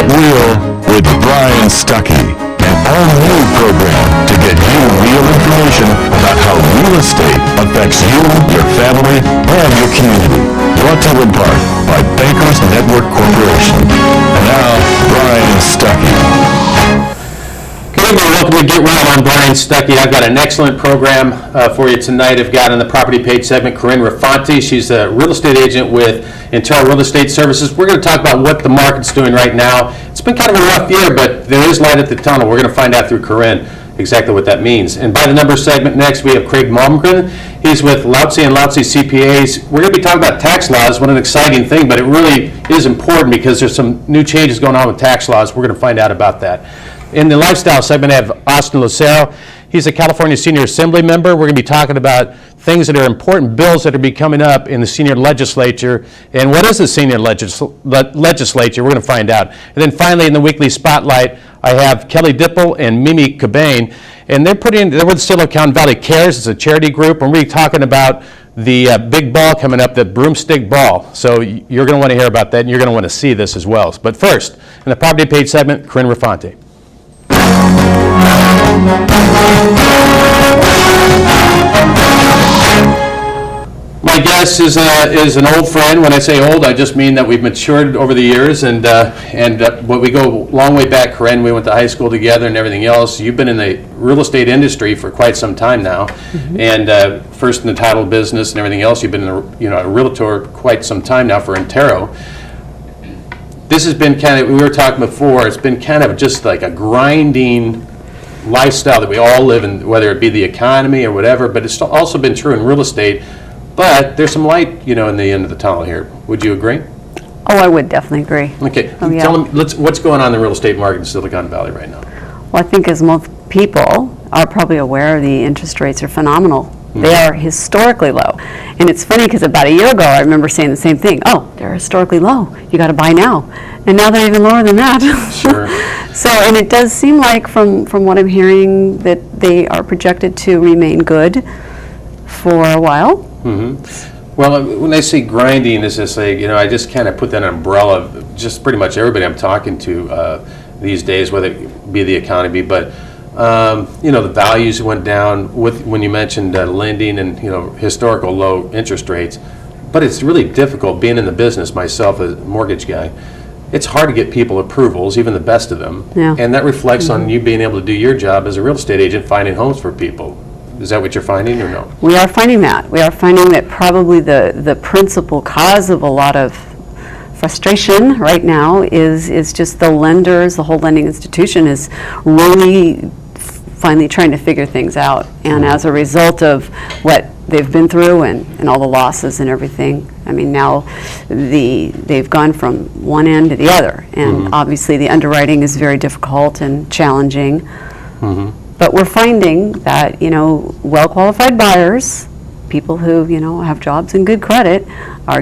Get real with Brian Stuckey, an all-new program to get you real information about how real estate affects you, your family, and your community. Brought to you in part by Bankers Network Corporation. And now, Brian Stuckey. Good evening, welcome to Get Real. I'm Brian Stuckey. I've got an excellent program for you tonight. I've got on the property page segment Corinne Raffanti. She's a real estate agent with Intero Real Estate Services. We're going to talk about what the market's doing right now. It's been kind of a rough year, but there is light at the tunnel. We're going to find out through Corinne exactly what that means. And by the numbers segment next, we have Malmgren. He's with Lautze and Lautze CPAs. We're going to be talking about tax laws. What an exciting thing, but it really is important because there's some new changes going on with tax laws. We're going to find out about that. In the lifestyle segment, I have Lucero. He's a California Senior Assembly member. We're going to be talking about things that are important bills that are be coming up in the senior legislature. And what is the senior legislature? We're going to find out. And then finally, in the weekly spotlight, I have Kelly Dippel and Mimi Qubain. And they're with Silicon Valley Cares. It's a charity group. And we're talking about the big ball coming up, the broomstick ball. So you're going to want to hear about that, and you're going to want to see this as well. But first, in the property page segment, Corinne Raffanti. My guest is an old friend. When I say old, I just mean that we've matured over the years, and when we go a long way back, Corinne, we went to high school together and everything else. You've been in the real estate industry for quite some time now, and first in the title business and everything else. You've been a realtor quite some time now for Intero. This has been kind of, we were talking before, it's been kind of just like a grinding lifestyle that we all live in, whether it be the economy or whatever, but it's also been true in real estate. But there's some light, in the end of the tunnel here. Would you agree? Oh, I would definitely agree. Okay, yeah. Tell me, what's going on in the real estate market in Silicon Valley right now? Well, I think as most people are probably aware, the interest rates are phenomenal. They are historically low. And it's funny because about a year ago, I remember saying the same thing. Oh, they're historically low. You got to buy now. And now they're even lower than that. Sure. So, and it does seem like from what I'm hearing that they are projected to remain good for a while. Well, when I say grinding, it's just like, I just kind of put that umbrella of just pretty much everybody I'm talking to these days, whether it be the economy, but the values went down when you mentioned lending and historical low interest rates. But it's really difficult being in the business myself, as a mortgage guy. It's hard to get people approvals, even the best of them. Yeah. And that reflects on you being able to do your job as a real estate agent, finding homes for people. Is that what you're finding or no? We are finding that. We are finding that probably the principal cause of a lot of frustration right now is just the lenders, the whole lending institution is really finally trying to figure things out. And as a result of what they've been through and all the losses and everything, I mean, now they've gone from one end to the other. And obviously the underwriting is very difficult and challenging. But we're finding that, well-qualified buyers, people who, have jobs and good credit, are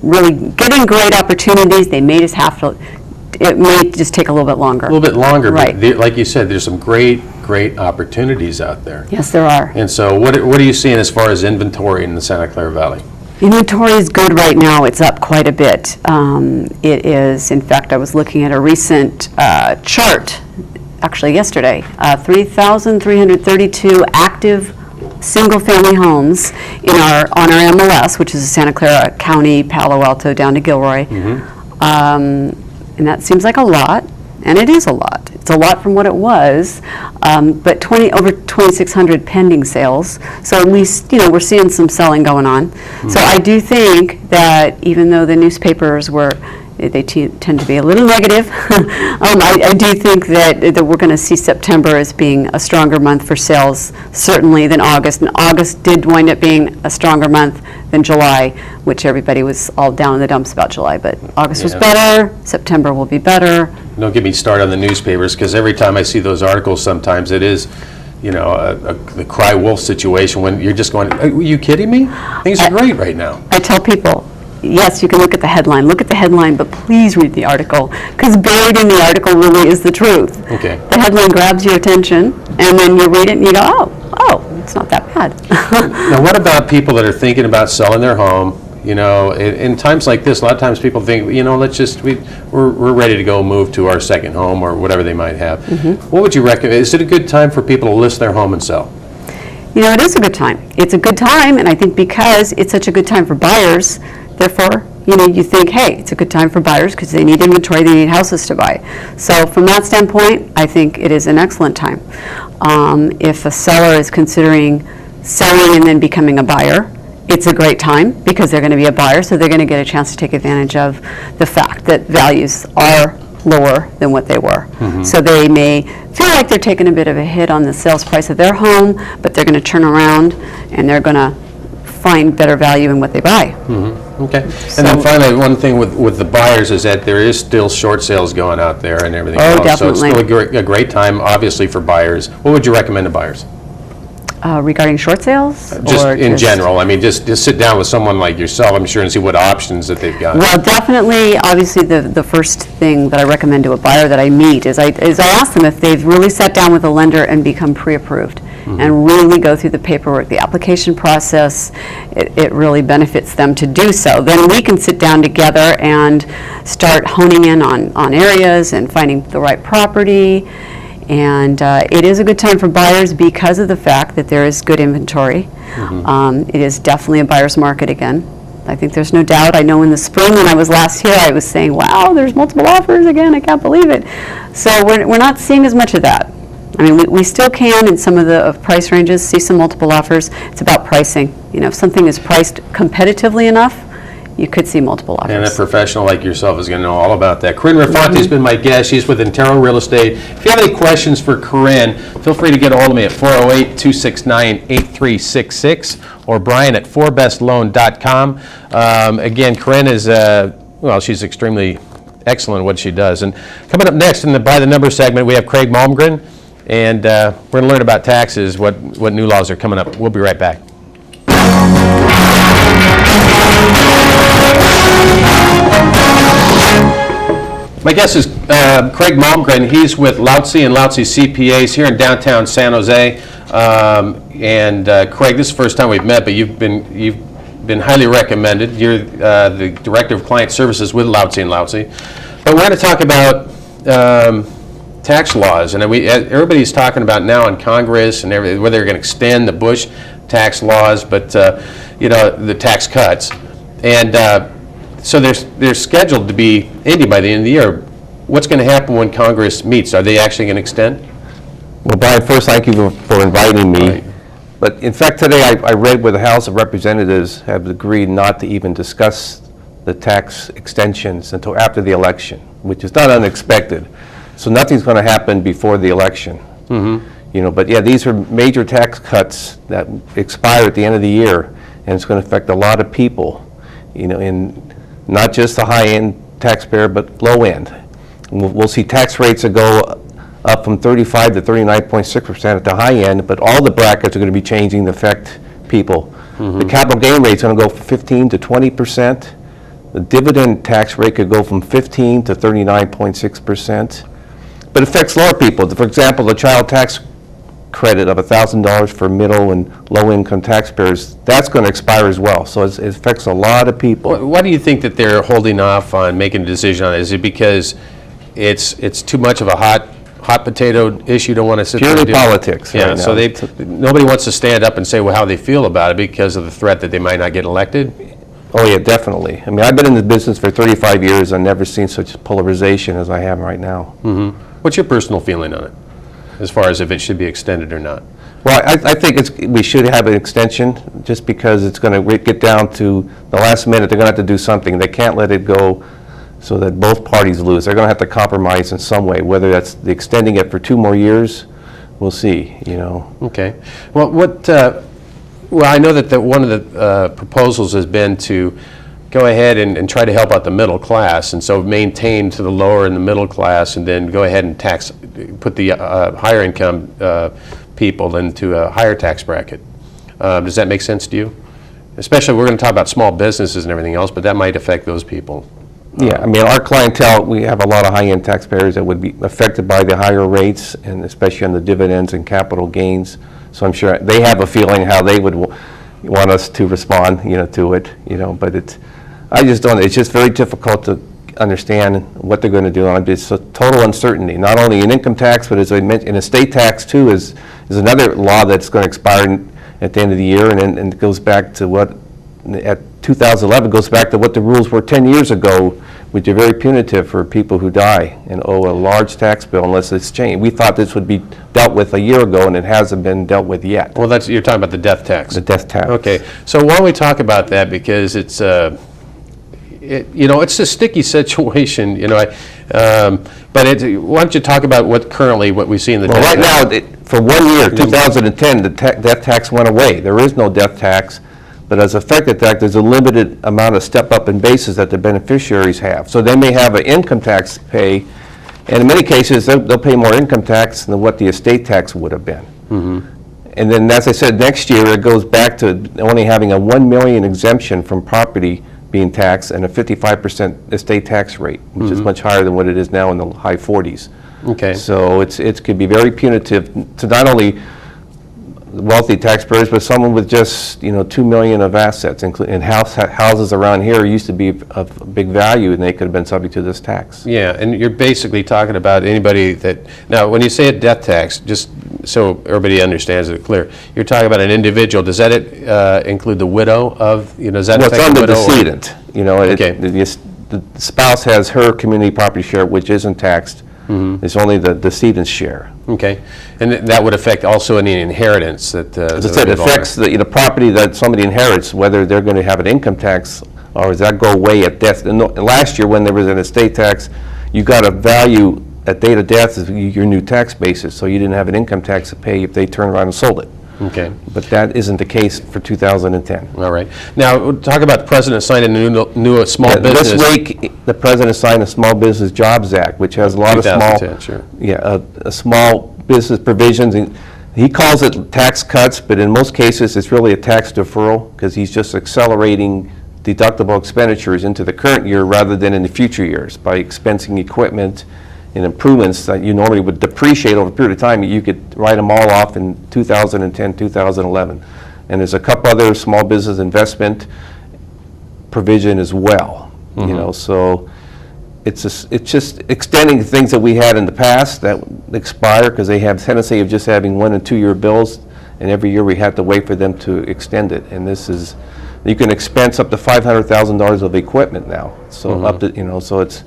really getting great opportunities. They may just have to, it may just take a little bit longer. A little bit longer, right. But like you said, there's some great opportunities out there. Yes, there are. And so what are you seeing as far as inventory in the Santa Clara Valley? Inventory is good right now. It's up quite a bit. It is, in fact, I was looking at a recent chart, actually yesterday, 3,332 active single-family homes on our MLS, which is Santa Clara County, Palo Alto, down to Gilroy. And that seems like a lot, and it is a lot. It's a lot from what it was, but over 2,600 pending sales. So at least, we're seeing some selling going on. So I do think that even though the newspapers they tend to be a little negative. I do think that we're going to see September as being a stronger month for sales, certainly, than August. And August did wind up being a stronger month than July, which everybody was all down in the dumps about July. But August was better. September will be better. Don't get me started on the newspapers, because every time I see those articles, sometimes it is, the cry wolf situation when you're just going, are you kidding me? Things are great right now. I tell people, yes, you can look at the headline, but please read the article, because buried in the article really is the truth. Okay. The headline grabs your attention, and then you read it and you go, oh, it's not that bad. Now, what about people that are thinking about selling their home, You know, in times like this, a lot of times people think, you know, we're ready to go move to our second home or whatever they might have. What would you recommend? Is it a good time for people to list their home and sell? You know, it is a good time. It's a good time, and I think because it's such a good time for buyers, therefore, you know, you think, hey, it's a good time for buyers because they need inventory, they need houses to buy. So from that standpoint, I think it is an excellent time. If a seller is considering selling and then becoming a buyer, it's a great time because they're going to be a buyer, so they're going to get a chance to take advantage of the fact that values are lower than what they were. So they may feel like they're taking a bit of a hit on the sales price of their home, but they're going to turn around and they're going to find better value in what they buy. Okay. And then finally, one thing with the buyers is that there is still short sales going out there and everything else. Definitely. So it's still a great time, obviously, for buyers. What would you recommend to buyers? Regarding short sales? Just or in general. I mean, just sit down with someone like yourself, I'm sure, and see what options that they've got. Well, definitely, obviously, the first thing that I recommend to a buyer that I meet is I ask them if they've really sat down with a lender and become pre-approved and really go through the paperwork, the application process. It really benefits them to do so. Then we can sit down together and start honing in on areas and finding the right property. And it is a good time for buyers because of the fact that there is good inventory. It is definitely a buyer's market again. I think there's no doubt. I know in the spring when I was last here, I was saying, wow, there's multiple offers again. I can't believe it. So we're not seeing as much of that. I mean, we still can in some of the price ranges see some multiple offers. It's about pricing. You know, if something is priced competitively enough, you could see multiple offers. And a professional like yourself is going to know all about that. Corinne Raffanti has been my guest. She's with Intero Real Estate. If you have any questions for Corinne, feel free to get a hold of me at 408-269-8366 or Brian at 4bestloan.com. Again, Corinne is, well, she's extremely excellent at what she does. And coming up next in the By the Number segment, we have Craig Malmgren, and we're going to learn about taxes, what new laws are coming up. We'll be right back. My guest is Craig Malmgren. He's with Lautze and Lautze CPAs here in downtown San Jose. Craig, this is the first time we've met, but you've been highly recommended. You're the Director of Client Services with Lautze and Lautze. But we're going to talk about tax laws, and everybody's talking about now in Congress and everything, whether they're going to extend the Bush tax laws, but you know, the tax cuts, and so they're scheduled to be ending by the end of the year. What's going to happen when Congress meets? Are they actually going to extend? Well, Brian, first, thank you for inviting me. Right. But in fact, today I read where the House of Representatives have agreed not to even discuss the tax extensions until after the election, which is not unexpected. So nothing's going to happen before the election. You know, but yeah, these are major tax cuts that expire at the end of the year, and it's going to affect a lot of people. You know, in not just the high-end taxpayer, but low-end. We'll see tax rates that go up from 35 to 39.6% at the high end, but all the brackets are going to be changing to affect people. The capital gain rate is going to go from 15 to 20%. The dividend tax rate could go from 15 to 39.6%. But it affects lower people. For example, the child tax credit of $1,000 for middle and low-income taxpayers, that's going to expire as well. So it affects a lot of people. Why do you think that they're holding off on making a decision on it? Is it because it's too much of a hot potato issue? Don't want to sit there and Purely do politics. Yeah, right so now. nobody wants to stand up and say how they feel about it because of the threat that they might not get elected? Oh yeah, definitely. I mean, I've been in the business for 35 years. I've never seen such polarization as I have right now. What's your personal feeling on it, as far as if it should be extended or not? Well, I think we should have an extension, just because it's going to get down to the last minute. They're going to have to do something. They can't let it go so that both parties lose. They're going to have to compromise in some way, whether that's extending it for 2 more years. We'll see, you know. Okay. Well, well, I know that one of the proposals has been to go ahead and try to help out the middle class, and so maintain to the lower and the middle class, and then go ahead and put the higher income people into a higher tax bracket. Does that make sense to you? Especially, we're going to talk about small businesses and everything else, but that might affect those people. Yeah, I mean, our clientele, we have a lot of high-end taxpayers that would be affected by the higher rates, and especially on the dividends and capital gains. So I'm sure they have a feeling how they would want us to respond, to it, but I just don't, it's just very difficult to understand what they're going to do. It's a total uncertainty, not only in income tax, but as I mentioned, in estate tax too is another law that's going to expire at the end of the year, and it goes back to what, at 2011, goes back to what the rules were 10 years ago, which are very punitive for people who die and owe a large tax bill unless it's changed. We thought this would be dealt with a year ago, and it hasn't been dealt with yet. Well, you're talking about the death tax. The death tax. Okay, so why don't we talk about that, because it's, it's a sticky situation, but why don't you talk about what we see in the death tax? Well, right now, for 1 year, 2010, the death tax went away. There is no death tax, but as effective tax, there's a limited amount of step-up in basis that the beneficiaries have. So they may have an income tax pay, and in many cases, they'll pay more income tax than what the estate tax would have been. And then, as I said, next year, it goes back to only having a $1 million exemption from property being taxed and a 55% estate tax rate, which is much higher than what it is now in the high 40s. Okay. So it could be very punitive to not only wealthy taxpayers, but someone with just $2 million of assets, and houses around here used to be of big value, and they could have been subject to this tax. Yeah, and you're basically talking about anybody that, now when you say a death tax, just so everybody understands it clear, you're talking about an individual. Does that include the widow of, does that Well, affect it's on the the widow? decedent. Okay. The spouse has her community property share, which isn't taxed. It's only the decedent's share. Okay, and that would affect also any inheritance that. As I said, it affects the property that somebody inherits, whether they're going to have an income tax or does that go away at death. And last year, when there was an estate tax, you got a value at date of death is your new tax basis, so you didn't have an income tax to pay if they turned around and sold it. Okay. But that isn't the case for 2010. All right. Now, we'll talk about the president signing a new small business. This week, the president signed a Small Business Jobs Act, which has a lot of 2010, sure. small business provisions. And he calls it tax cuts, but in most cases, it's really a tax deferral because he's just accelerating deductible expenditures into the current year rather than in the future years by expensing equipment and improvements that you normally would depreciate over a period of time. You could write them all off in 2010, 2011. And there's a couple other small business investment provision as well. So it's just extending things that we had in the past that expire because they have a tendency of just having 1 and 2 year bills, and every year we have to wait for them to extend it. And this is, you can expense up to $500,000 of equipment now. So up to, so it's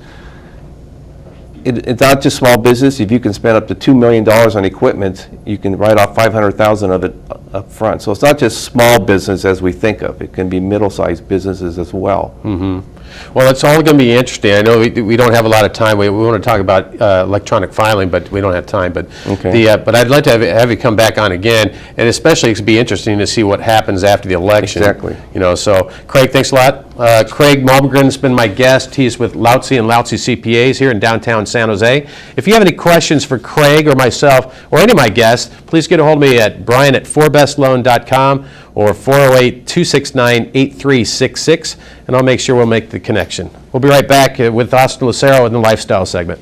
not just small business. If you can spend up to $2 million on equipment, you can write off $500,000 of it up front. So it's not just small business as we think of. It can be middle-sized businesses as well. Well, it's all going to be interesting. I know we don't have a lot of time. We want to talk about electronic filing, but we don't have time. But but I'd like to have you come back on again, and especially it's be interesting to see what happens after the election. Exactly. So Craig, thanks a lot. Craig Malmgren has been my guest. He's with Lautze and Lautze CPAs here in downtown San Jose. If you have any questions for Craig or myself or any of my guests, please get a hold of me at brian@forbestloan.com or 408-269-8366, and I'll make sure we'll make the connection. We'll be right back with Austin Lucero in the lifestyle segment.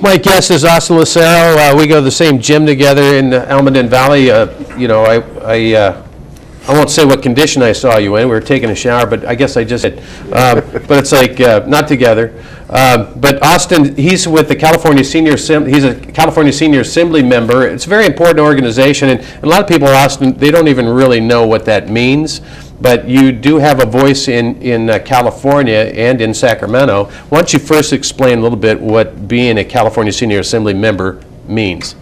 My guest is Austin Lucero. We go to the same gym together in the Almaden Valley. I won't say what condition I saw you in. We were taking a shower, but I guess I just did. But it's like not together. But Austin, he's with the California Senior Assembly. He's a California Senior Assembly member. It's a very important organization, and a lot of people, Austin, they don't even really know what that means. But you do have a voice in California and in Sacramento. Why don't you first explain a little bit what being a California Senior Assembly member means?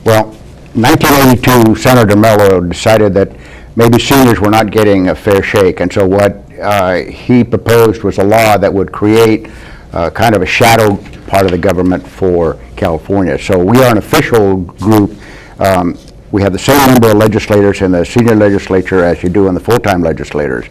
Well, 1982, Senator Mello decided that maybe seniors were not getting a fair shake, and so what he proposed was a law that would create kind of a shadow part of the government for California. So we are an official group. We have the same number of legislators in the senior legislature as you do in the full-time legislators.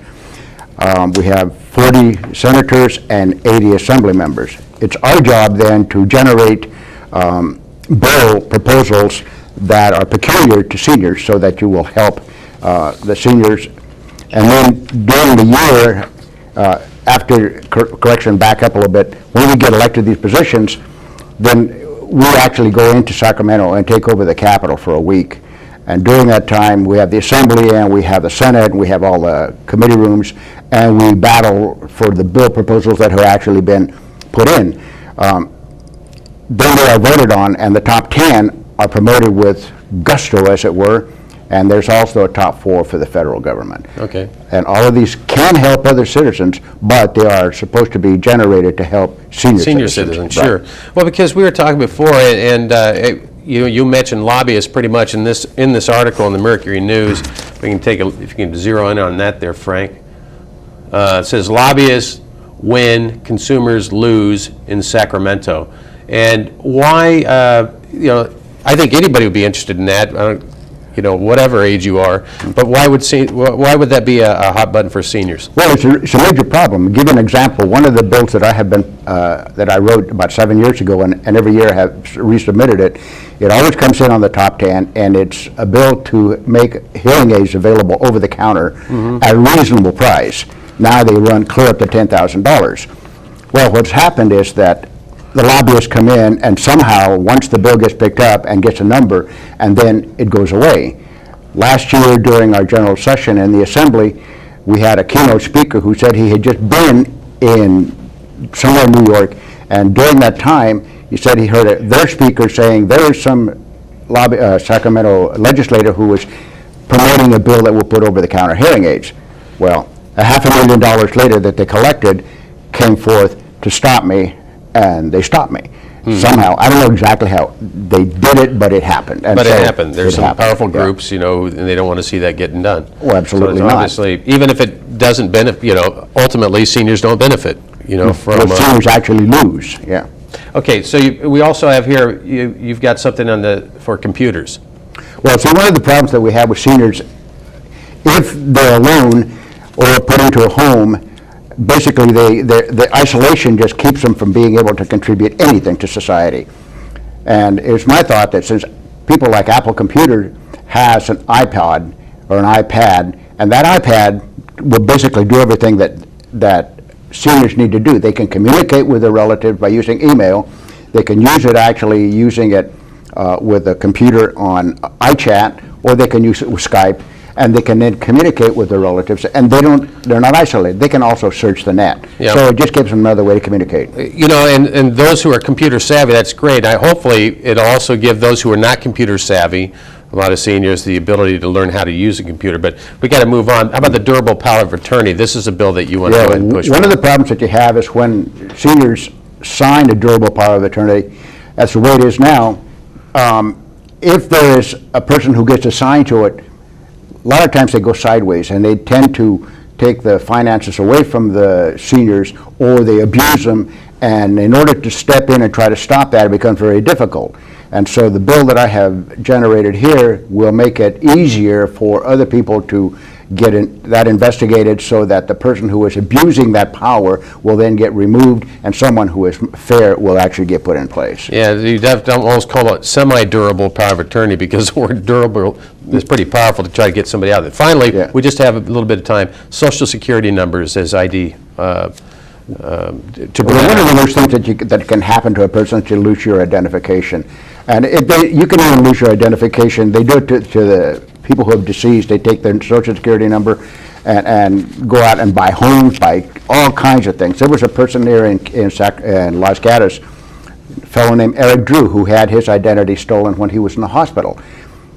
We have 40 senators and 80 assembly members. It's our job then to generate bill proposals that are peculiar to seniors so that you will help the seniors. And then during the year, after correction, back up a little bit, when we get elected these positions, then we actually go into Sacramento and take over the Capitol for a week. And during that time, we have the Assembly and we have the Senate and we have all the committee rooms, and we battle for the bill proposals that have actually been put in. Then they are voted on, and the top 10 are promoted with gusto, as it were, and there's also a top 4 for the federal government. Okay. And all of these can help other citizens, but they are supposed to be generated to help senior citizens. Sure. Right. Well, because we were talking before, and you mentioned lobbyists pretty much in this article in the Mercury News. We can if you can zero in on that there, Frank. It says lobbyists win, consumers lose in Sacramento. And why, I think anybody would be interested in that. Whatever age you are, but why would that be a hot button for seniors? Well, it's a major problem. I'll give you an example. One of the bills that I have been that I wrote about 7 years ago, and every year have resubmitted it. It always comes in on the top 10, and it's a bill to make hearing aids available over the counter at a reasonable price. Now they run clear up to $10,000. Well, what's happened is that the lobbyists come in, and somehow, once the bill gets picked up and gets a number, and then it goes away. Last year, during our general session in the Assembly, we had a keynote speaker who said he had just been in somewhere in New York, and during that time, he said he heard their speaker saying there is some Sacramento legislator who was promoting a bill that will put over-the-counter hearing aids. Well, $500,000 later that they collected came forth to stop me, and they stopped me. Somehow. I don't know exactly how they did it, but it happened. And But so it happened. There's some powerful yeah. groups, and they don't want to see that getting done. Well, absolutely so not. Obviously, even if it doesn't benefit, ultimately seniors don't benefit, from. Well, seniors actually lose, yeah. Okay, so we also have here, you've got something for computers. Well, so one of the problems that we have with seniors, if they're alone or put into a home, basically the isolation just keeps them from being able to contribute anything to society. And it's my thought that since people like Apple Computer has an iPod or an iPad, and that iPad will basically do everything that seniors need to do. They can communicate with their relatives by using email. They can use it actually using it with a computer on iChat, or they can use it with Skype, and they can then communicate with their relatives, and they're not isolated. They can also search the net. Yeah. So it just gives them another way to communicate. And those who are computer savvy, that's great. Hopefully, it'll also give those who are not computer savvy, a lot of seniors, the ability to learn how to use a computer. But we got to move on. How about the durable power of attorney? This is a bill that you want to go ahead and push. One of the problems that you have is when seniors sign a durable power of attorney, that's the way it is now. If there is a person who gets assigned to it, a lot of times they go sideways, and they tend to take the finances away from the seniors, or they abuse them, and in order to step in and try to stop that, it becomes very difficult. And so the bill that I have generated here will make it easier for other people to get that investigated, so that the person who is abusing that power will then get removed, and someone who is fair will actually get put in place. Yeah, you'd have to almost call it semi-durable power of attorney, because the word durable is pretty powerful to try to get somebody out of it. Finally, we just have a little bit of time. Social Security numbers as ID. One of the worst things that can happen to a person is to lose your identification. And you can even lose your identification. They do it to the people who have deceased. They take their Social Security number and go out and buy homes, buy all kinds of things. There was a person there in Los Gatos, a fellow named Eric Drew, who had his identity stolen when he was in the hospital.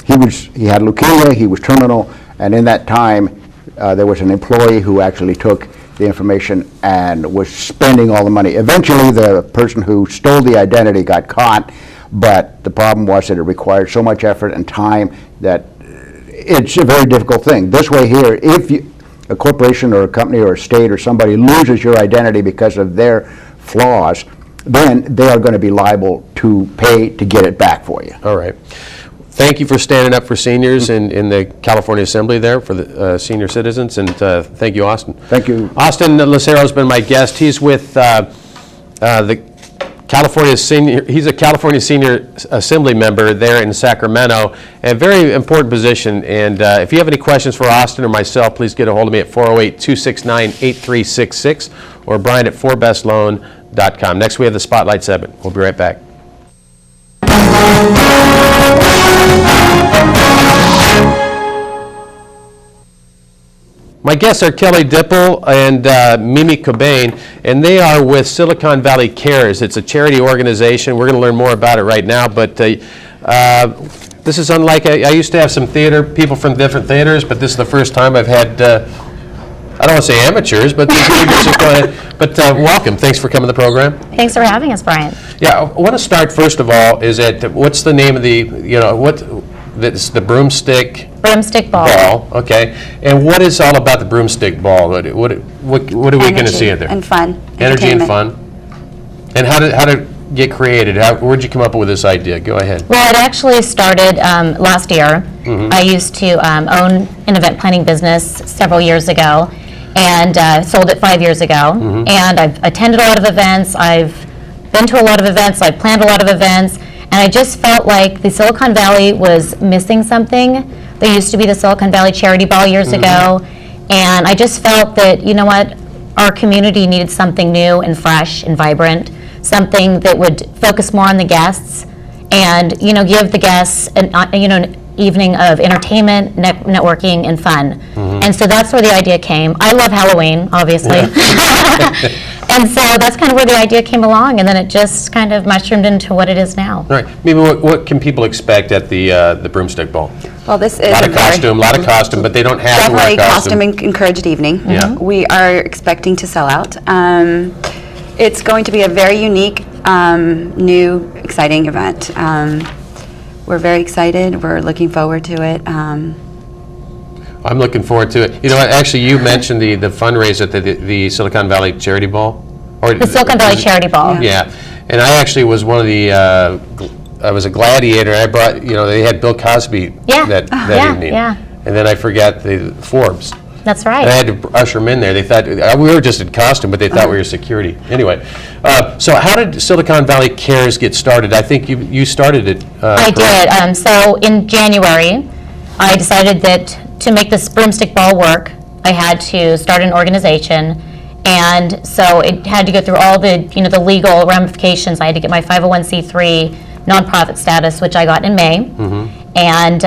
He had leukemia, he was terminal, and in that time, there was an employee who actually took the information and was spending all the money. Eventually, the person who stole the identity got caught, but the problem was that it required so much effort and time that it's a very difficult thing. This way here, if a corporation or a company or a state or somebody loses your identity because of their flaws, then they are going to be liable to pay to get it back for you. All right. Thank you for standing up for seniors in the California Assembly there for the senior citizens, and thank you, Austin. Thank you. Austin Lucero has been my guest. He's with the California Senior. He's a California Senior Assembly member there in Sacramento, a very important position. And if you have any questions for Austin or myself, please get a hold of me at 408-269-8366 or Brian at 4bestloan.com. Next, we have the Spotlight segment. We'll be right back. My guests are Kelly Dippel and Mimi Qubain, and they are with Silicon Valley Cares. It's a charity organization. We're going to learn more about it right now, but this is unlike, I used to have some theater, people from different theaters, but this is the first time I've had, I don't want to say amateurs, but welcome. Thanks for coming to the program. Thanks for having us, Brian. Yeah, I want to start first of all, what's the name of it's the broomstick Broomstick ball. okay. And what is all about the broomstick ball? What are we going to see in there? And fun. Energy and entertainment. fun. And how did it get created? Where'd you come up with this idea? Go ahead. Well, it actually started last year. I used to own an event planning business several years ago and sold it 5 years ago. And I've attended a lot of events. I've been to a lot of events. I've planned a lot of events. And I just felt like the Silicon Valley was missing something. There used to be the Silicon Valley Charity Ball years ago. And I just felt that, you know what, our community needed something new and fresh and vibrant, something that would focus more on the guests and, give the guests an evening of entertainment, networking, and fun. And so that's where the idea came. I love Halloween, obviously. And so that's kind of where the idea came along, and then it just kind of mushroomed into what it is now. All right. Maybe what can people expect at the broomstick ball? Well, this is A lot of costume, but they don't have to wear a definitely costume. encouraged evening. Yeah. We are expecting to sell out. It's going to be a very unique, new, exciting event. We're very excited. We're looking forward to it. I'm looking forward to it. You know what? Actually, you mentioned the fundraiser at the Silicon Valley Charity Ball. The Silicon Valley Charity Ball. Yeah, and I actually was one of the. I was a gladiator. I brought. They had Bill Cosby that evening. Yeah. And then I forgot the Forbes. That's right. And I had to usher them in there. They thought we were just in costume, but they thought we were security. Anyway, so how did Silicon Valley Cares get started? I think you started it. I did. So in January, I decided that to make this broomstick ball work, I had to start an organization. And so it had to go through all the, the legal ramifications. I had to get my 501c3 nonprofit status, which I got in May. And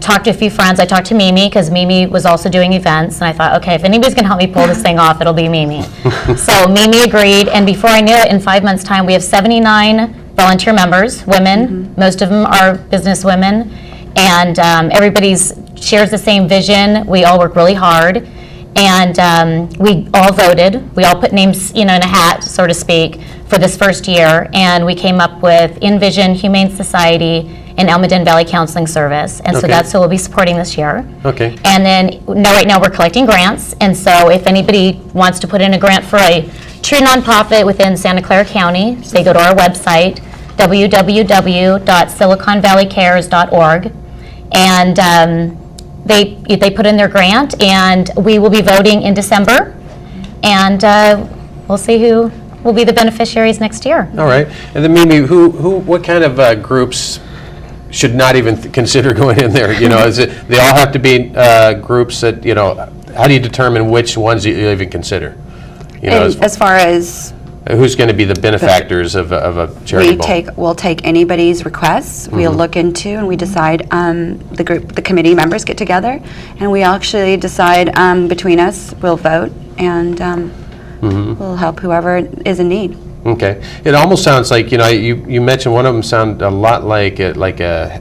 talked to a few friends. I talked to Mimi, because Mimi was also doing events. And I thought, okay, if anybody's going to help me pull this thing off, it'll be Mimi. So Mimi agreed. And before I knew it, in 5 months' time, we have 79 volunteer members, women. Most of them are business women. And everybody shares the same vision. We all work really hard. And we all voted. We all put names, in a hat, so to speak, for this first year. And we came up with Envision Humane Society and Almaden Valley Counseling Service. And so Okay. that's who we'll be supporting this year. Okay. And then right now we're collecting grants. And so if anybody wants to put in a grant for a true nonprofit within Santa Clara County, they go to our website, www.siliconvalleycares.org. And they put in their grant, and we will be voting in December, and we'll see who will be the beneficiaries next year. All right. And then Mimi, what kind of groups should not even consider going in there? Is it they all have to be groups that How do you determine which ones you even consider? As far as Who's going to be the benefactors of a charity ball? we'll take anybody's requests. We'll look into and we decide. The committee members get together, and we actually decide between us. We'll vote, and we'll help whoever is in need. Okay. It almost sounds like, you mentioned one of them sound a lot like a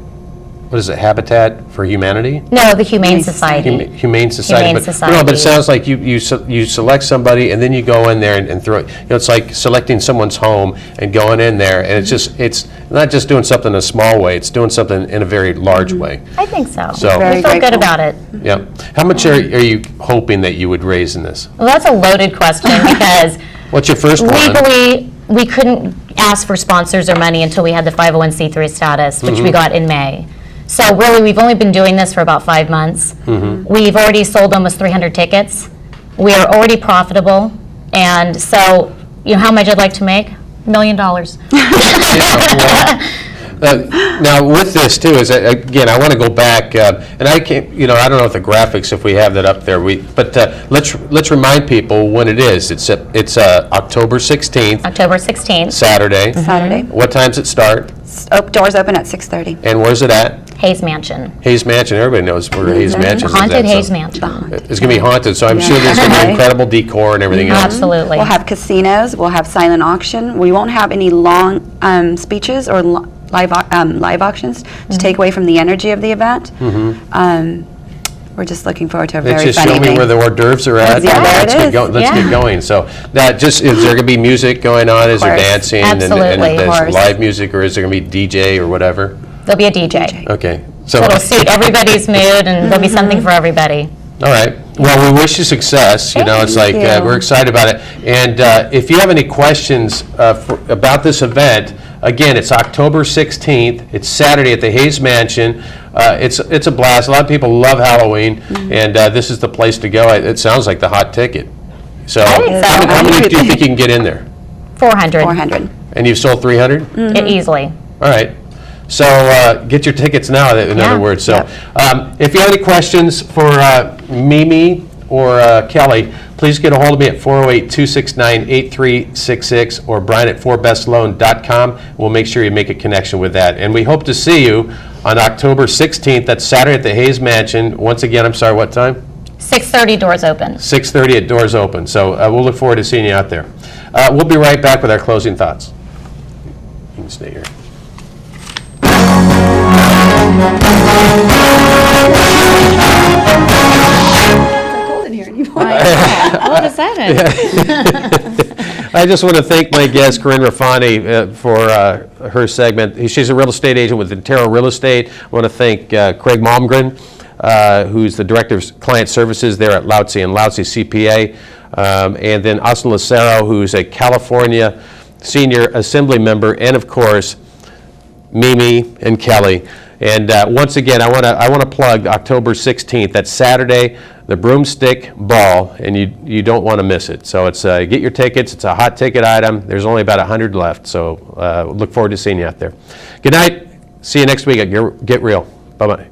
what is it, Habitat for Humanity? No, the Humane Society. Humane Society. Humane Society. But it sounds like you select somebody and then you go in there and throw it. It's like selecting someone's home and going in there, and it's not just doing something in a small way, it's doing something in a very large way. I think so. So- We feel good about it. Yeah. How much are you hoping that you would raise in this? Well, that's a loaded question because What's your first one? legally, we couldn't ask for sponsors or money until we had the 501c3 status, which we got in May. So really, we've only been doing this for about 5 months. We've already sold almost 300 tickets. We are already profitable. And so, how much I'd like to make? $1 million. Now, with this too, is again, I want to go back, and I can't, I don't know if the graphics, if we have that up there, but let's remind people when it is. It's October 16th, October 16th. Saturday. Saturday. What times it start, Doors open at 6:30. and where's it at? Hayes Mansion. Hayes Mansion, everybody knows where Hayes Mansion is at. Haunted so Hayes Mansion. It's going to be haunted, so I'm sure there's going to be incredible decor and everything else. Absolutely. We'll have casinos, we'll have silent auction. We won't have any long speeches or live auctions to take away from the energy of the event. We're just looking forward to a It's very just fun show me evening. where the hors d'oeuvres are at. Yeah, there Let's it get is. let's get Yeah. going. So that just, is there going to be music going on? Is there course. dancing? Absolutely. And there's Course. live music, or is there going to be DJ or whatever? There'll be a DJ. Okay. So, So it'll suit everybody's mood, and there'll be something for everybody. all right. Well, we wish you success. You know, it's like, you. we're excited about it. And if you have any questions about this event, again, it's October 16th. It's Saturday at the Hayes Mansion. It's a blast. A lot of people love Halloween, and this is the place to go. It sounds like the hot ticket. So think so. how many do you think you can get in there? 400. 400. And you've sold 300? Easily. All right. So get your tickets now, in Yeah. other words. So if you have any questions for Mimi or Kelly, please get a hold of me at 408-269-8366 or Brian at 4bestloan.com. We'll make sure you make a connection with that. And we hope to see you on October 16th. That's Saturday at the Hayes Mansion. Once again, I'm sorry, what time? 6:30 doors open. 6:30 at doors open. So we'll look forward to seeing you out there. We'll be right back with our closing thoughts. You can stay here. What is that? I just want to thank my guest, Corinne Raffanti, for her segment. She's a real estate agent with Intero Real Estate. I want to thank Craig Malmgren, who's the Director of Client Services there at Lautze and Lautze CPA, and then Lucero, who's a California Senior Assembly member, and of course, Mimi and Kelly. And once again, I want to plug October 16th. That's Saturday, the Broomstick Ball, and you don't want to miss it. So it's get your tickets. It's a hot ticket item. There's only about 100 left. So look forward to seeing you out there. Good night. See you next week at Get Real. Bye-bye.